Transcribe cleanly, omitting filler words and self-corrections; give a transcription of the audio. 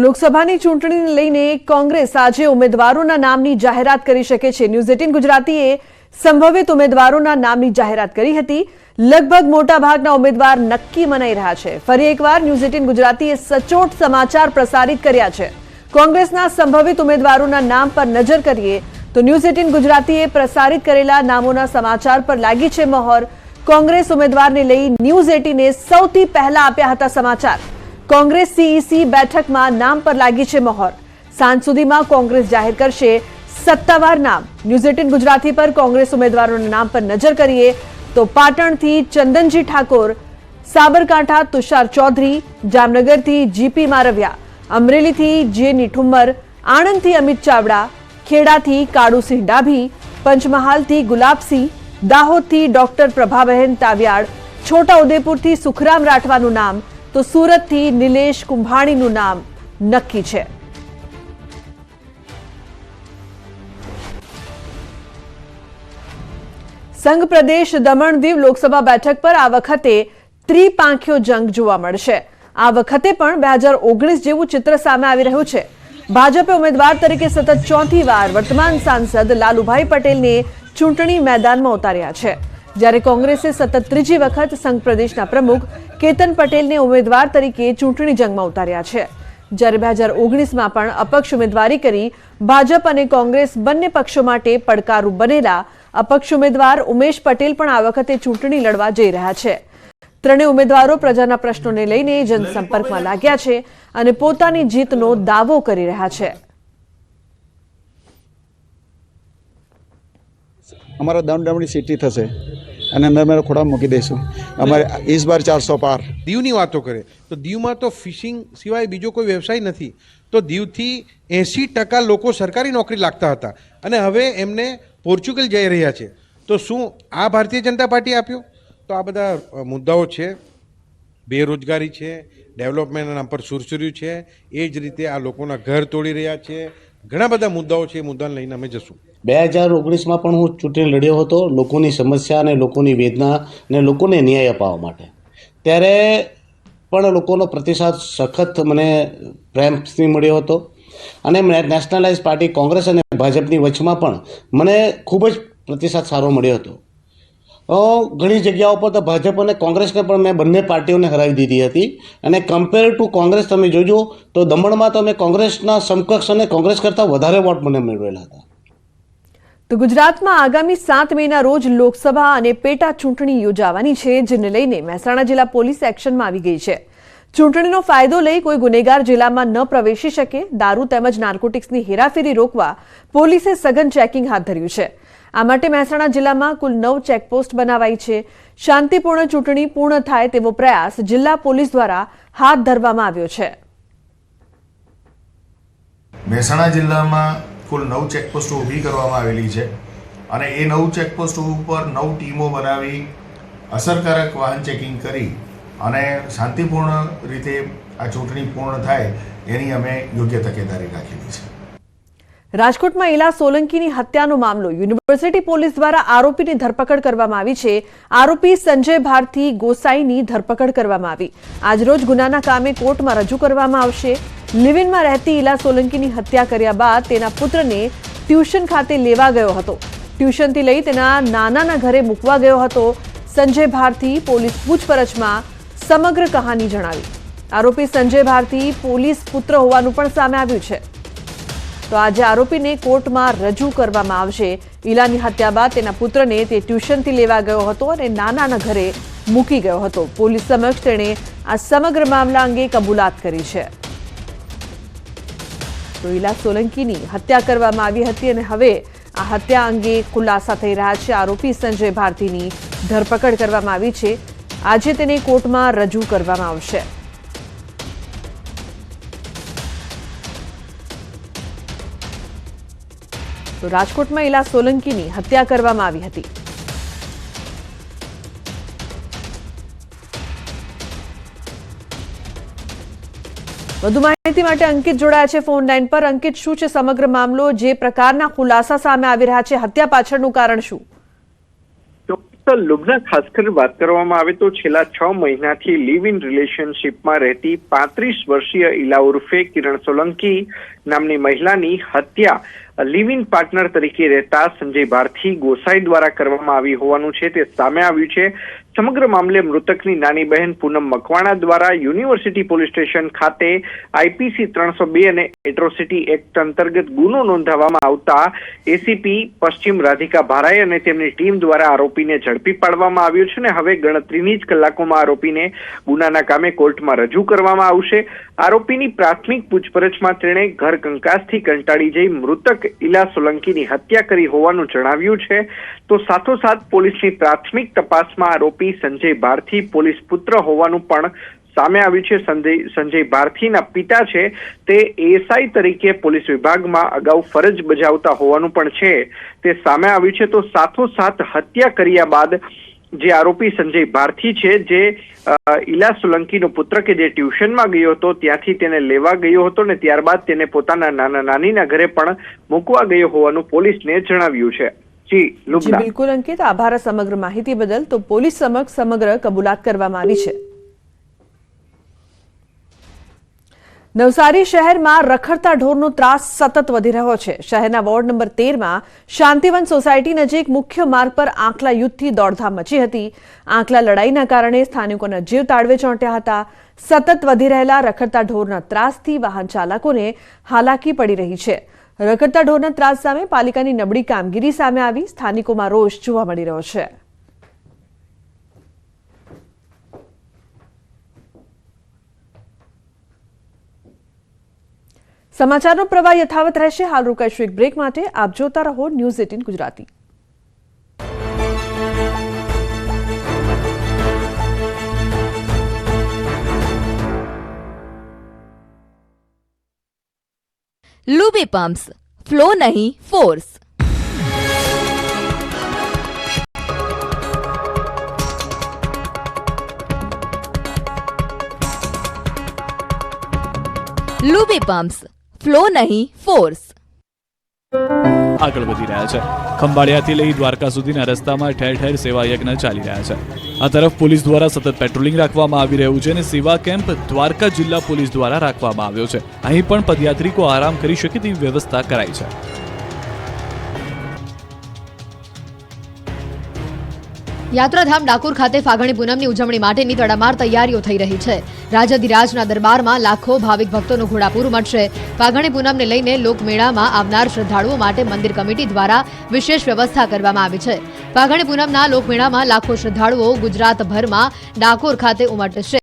લોકસભાની ચૂંટણીને લઈને કોંગ્રેસ આજે ઉમેદવારોના નામની જાહેરાત કરી શકે છે। ન્યૂઝ 18 ગુજરાતીએ સંભવિત ઉમેદવારોના નામની જાહેરાત કરી હતી। લગભગ મોટાભાગના ઉમેદવાર નક્કી મનાઈ રહ્યા છે। ફરી એકવાર ન્યૂઝ 18 ગુજરાતીએ સચોટ સમાચાર પ્રસારિત કર્યા છે। કોંગ્રેસના સંભવિત ઉમેદવારોના નામ પર નજર કરીએ તો ન્યૂઝ 18 ગુજરાતીએ પ્રસારિત કરેલા નામોના સમાચાર પર લાગી છે મહોર। કોંગ્રેસ ઉમેદવારને લઈ ન્યૂઝ 18એ સૌથી પહેલા આપ્યા હતા સમાચાર। કોંગ્રેસ સીઈસી બેઠકમાં નામ પર લાગી છે મહોર। સાંજ સુધીમાં કોંગ્રેસ જાહેર કરશે સત્તાવાર નામ। ન્યૂઝ 18 ગુજરાતી પર કોંગ્રેસ ઉમેદવારોના નામ પર નજર કરીએ તો પાટણથી ચંદનજી ઠાકોર, સાબરકાંઠા તુષાર ચૌધરી, જામનગરથી જીપી મારવિયા, અમરેલીથી જે ઠુમ્મર, આણંદથી અમિત ચાવડા, ખેડાથી કાળુસિંહ ડાભી, પંચમહાલથી ગુલાબસિંહ, દાહોદથી ડોક્ટર પ્રભાબહેન તાવિયાડ, છોટાઉદેપુરથી સુખરામ રાઠવાનું નામ તો સુરતથી નિલેશ કુંભાણીનું નામ નક્કી છે। સંઘ પ્રદેશ દમણ દીવ લોકસભા બેઠક પર આ વખતે ત્રિપાંખિયો જંગ જોવા મળશે। આ વખતે પણ 2019 જેવું ચિત્ર સામે આવી રહ્યું છે। ભાજપે ઉમેદવાર તરીકે સતત ચોથી વાર વર્તમાન સાંસદ લાલુભાઈ પટેલને ચૂંટણી મેદાનમાં ઉતાર્યા છે, જ્યારે કોંગ્રેસે સતત ત્રીજી વખત સંઘ પ્રદેશના પ્રમુખ કેતન પટેલને ઉમેદવાર તરીકે ચૂંટણી જંગમાં ઉતાર્યા છે। જ્યારે 2019માં પણ અપક્ષ ઉમેદવારી કરી ભાજપ અને કોંગ્રેસ બંને પક્ષો માટે પડકારરૂપ બનેલા અપક્ષ ઉમેદવાર ઉમેશ પટેલ પણ આ વખતે ચૂંટણી લડવા જઈ રહ્યા છે। ત્રણેય ઉમેદવારો પ્રજાના પ્રશ્નોને લઈને જનસંપર્કમાં લાગ્યા છે અને પોતાની જીતનો દાવો કરી રહ્યા છે। हमारा दमदमनी सीटी थशे અને અંદર મેં ખોડા મૂકી દઈશું। અમારે इस बार 400 पार। દીવની વાતો કરે તો દીવમાં તો ફિશિંગ સિવાય બીજો કોઈ વ્યવસાય નથી। તો દીવથી 80% લોકો સરકારી નોકરી લાગતા હતા અને હવે એમને પોર્ચુગલ જઈ રહ્યા છે। તો શું આ ભારતીય જનતા પાર્ટી આપ્યો? તો આ બધા મુદ્દાઓ છે। બેરોજગારી છે, ડેવલપમેન્ટના નામ પર સુરસુર્યું છે, એ જ રીતે આ લોકોના ઘર તોડી રહ્યા છે। ઘણા બધા મુદ્દાઓ છે, એ મુદ્દાને લઈને અમે જશું। 2019માં પણ હું ચૂંટણી લડ્યો હતો લોકોની સમસ્યા અને લોકોની વેદના અને લોકોને ન્યાય અપાવવા માટે। ત્યારે પણ લોકોનો પ્રતિસાદ સખત મને પ્રેમથી મળ્યો હતો અને નેશનલાઇઝ પાર્ટી કોંગ્રેસ અને ભાજપની વચમાં પણ મને ખૂબ જ પ્રતિસાદ સારો મળ્યો હતો। ઘણી જગ્યાઓ પર તો ભાજપ અને કોંગ્રેસને પણ મેં બંને પાર્ટીઓને હરાવી દીધી હતી અને કમ્પેર ટુ કોંગ્રેસ તમે જોજો તો દમણમાં તો મેં કોંગ્રેસના સમકક્ષ અને કોંગ્રેસ કરતાં વધારે વોટ મને મેળવેલા હતા। તો ગુજરાતમાં આગામી 7 મેના રોજ લોકસભા અને પેટા ચૂંટણી યોજાવાની છે, જેને લઈને મહેસાણા જિલ્લા પોલીસ એક્શનમાં આવી ગઈ છે। ચૂંટણીનો ફાયદો લઈ કોઈ ગુનેગાર જિલ્લામાં ન પ્રવેશી શકે, દારૂ તેમજ નાર્કોટિક્સની હેરાફેરી રોકવા પોલીસે સઘન ચેકિંગ હાથ ધર્યું છે। આ માટે મહેસાણા જિલ્લામાં કુલ 9 ચેકપોસ્ટ બનાવાઈ છે। શાંતિપૂર્ણ ચૂંટણી પૂર્ણ થાય તેવો પ્રયાસ જિલ્લા પોલીસ દ્વારા હાથ ધરવામાં આવ્યો છે। મહેસાણા જિલ્લામાં કુલ 9 ચેકપોસ્ટો ઊભી કરવામાં આવેલી છે અને એ 9 ચેકપોસ્ટ ઉપર 9 ટીમો બનાવી અસરકારક વાહન ચેકિંગ કરી અને શાંતિપૂર્ણ રીતે આ ચૂંટણી પૂર્ણ થાય એની અમે યોગ્ય તકેદારી રાખેલી છે। રાજકોટમાં ઇલા સોલંકીની હત્યાનો મામલો યુનિવર્સિટી પોલીસ દ્વારા આરોપીની ધરપકડ કરવામાં આવી છે। આરોપી સંજય ભારતી ગોસાઈની ધરપકડ કરવામાં આવી। આજરોજ ગુનાના કામે કોર્ટમાં રજૂ કરવામાં આવશે। લિવિનમાં રહેતી ઇલા સોલંકીની હત્યા કર્યા બાદ તેના પુત્રને ટ્યુશન ખાતે લેવા ગયો હતો। ટ્યુશનથી લઈ તેના નાનાના ઘરે મૂકવા ગયો હતો। સંજય ભારતી પોલીસ પૂછપરછમાં સમગ્ર કહાની જણાવી। આરોપી સંજય ભારતી પોલીસ પુત્ર હોવાનું પણ સામે આવ્યું છે। તો આજે આરોપીને કોર્ટમાં રજૂ કરવામાં આવશે। ઇલાની હત્યા બાદ તેના પુત્રને તે ટ્યુશનથી લેવા ગયો હતો અને નાનાના ઘરે મૂકી ગયો હતો। પોલીસ સમક્ષ તેણે આ સમગ્ર મામલા અંગે કબૂલાત કરી છે। તો ઇલા સોલંકીની હત્યા કરવામાં આવી હતી અને હવે આ હત્યા અંગે ખુલાસા થઈ રહ્યા છે। આરોપી સંજય ભારતીની ધરપકડ કરવામાં આવી છે। આજે તેને કોર્ટમાં રજૂ કરવામાં આવશે। તો રાજકોટમાં ઇલા સોલંકીની હત્યા કરવામાં આવી હતી। વધુ માહિતી માટે અંકિત જોડાયા છે ફોન લાઈન પર। અંકિત, શું છે સમગ્ર મામલો? જે પ્રકારના ખુલાસા સામે આવી રહ્યા છે, હત્યા પાછળનું કારણ શું? તો લુબના ખાસ કરીને વાત કરવામાં આવે તો છેલ્લા 6 મહિનાથી લિવ ઇન રિલેશનશીપમાં રહેતી 35 વર્ષીય ઇલા ઉર્ફે કિરણ સોલંકી નામની મહિલાની હત્યા લિવ ઇન પાર્ટનર તરીકે રહેતા સંજય ભારથી ગોસાઈ દ્વારા કરવામાં આવી હોવાનું છે તે સામે આવ્યું છે. સમગ્ર મામલે મૃતકની નાની બહેન પૂનમ મકવાણા દ્વારા યુનિવર્સિટી પોલીસ સ્ટેશન ખાતે આઈપીસી 302 અને એટ્રોસિટી એક્ટ અંતર્ગત ગુનો નોંધાવવામાં આવતા એસીપી પશ્ચિમ રાધિકા ભારાઈ અને તેમની ટીમ દ્વારા આરોપીને ઝડપી પાડવામાં આવ્યો છે અને હવે ગણતરીની જ કલાકોમાં આરોપીને ગુનાના કામે કોર્ટમાં રજૂ કરવામાં આવશે. આરોપીની પ્રાથમિક પૂછપરછમાં તેણે ઘર કંકાસથી કંટાળી જઈ મૃતક ઇલા સોલંકીની હત્યા કરી હોવાનું જણાવ્યું છે. તો સાથોસાથ પોલીસની પ્રાથમિક તપાસમાં આરોપી સંજય ભારથી પોલીસ પુત્ર હોવાનું પણ સામે આવ્યું છે. સંજય ભારથીના પિતા છે તે એએસઆઈ તરીકે પોલીસ વિભાગમાં અગાઉ ફરજ બજાવતા હોવાનું પણ છે તે સામે આવ્યું છે. તો સાથોસાથ હત્યા કર્યા બાદ જે આરોપી સંજય ભારથી છે જે ઇલા સોલંકીનો પુત્ર કે જે ટ્યુશનમાં ગયો હતો ત્યાંથી તેને લેવા ગયો હતો ને ત્યારબાદ તેને પોતાના નાના નાનીના ઘરે પણ મૂકવા ગયો હોવાનું પોલીસને જણાવ્યું છે. જી લુબના. બિલકુલ અંકિત, આભાર સમગ્ર માહિતી બદલ. તો પોલીસ સમક્ષ સમગ્ર કબૂલાત કરવામાં આવી છે. નવસારી શહેરમાં રખડતા ઢોરનો ત્રાસ સતત વધી રહ્યો છે. શહેરના વોર્ડ નંબર 13માં શાંતિવન સોસાયટી નજીક મુખ્ય માર્ગ પર આંખલા યુદ્ધથી દોડધામ મચી હતી. આંખલા લડાઈના કારણે સ્થાનિકોના જીવ તાળવે ચોંટ્યા હતા. સતત વધી રહેલા રખડતા ઢોરના ત્રાસથી વાહન ચાલકોને હાલાકી પડી રહી છે. રખડતા ઢોરના ત્રાસ સામે પાલિકાની નબળી કામગીરી સામે આવી સ્થાનિકોમાં રોષ જોવા મળી રહ્યો છે. સમાચારનો પ્રવાહ યથાવત રહેશે. હાલ રોકાઈશું એક બ્રેક માટે. આપ જોતા રહો news 18 Gujarati. Luby pumps, flow नहीं फोर्स. लूबी पंप्स, फ्लो नहीं फोर्स. આગળ વધી રહ્યા છે. ખંભાળિયાથી લઈ દ્વારકા સુધીના રસ્તામાં ઠેર ઠેર સેવા યજ્ઞ ચાલી રહ્યા છે. આ તરફ પોલીસ દ્વારા સતત પેટ્રોલિંગ રાખવામાં આવી રહ્યું છે અને સેવા કેમ્પ દ્વારકા જિલ્લા પોલીસ દ્વારા રાખવામાં આવ્યો છે. અહીં પણ પદયાત્રિકો આરામ કરી શકે તેવી વ્યવસ્થા કરાઈ છે. યાત્રાધામ ડાકોર ખાતે ફાગણી પૂનમની ઉજવણી માટેની તડામાર તૈયારીઓ થઈ રહી છે. રાજાધિરાજના દરબારમાં લાખો ભાવિક ભક્તોનું ઘોડાપૂર ઉમટશે. ફાગણી પૂનમને લઈને લોકમેળામાં આવનાર શ્રદ્ધાળુઓ માટે મંદિર કમિટી દ્વારા વિશેષ વ્યવસ્થા કરવામાં આવી છે. ફાગણી પૂનમના લોકમેળામાં લાખો શ્રદ્ધાળુઓ ગુજરાતભરમાં ડાકોર ખાતે ઉમટશે.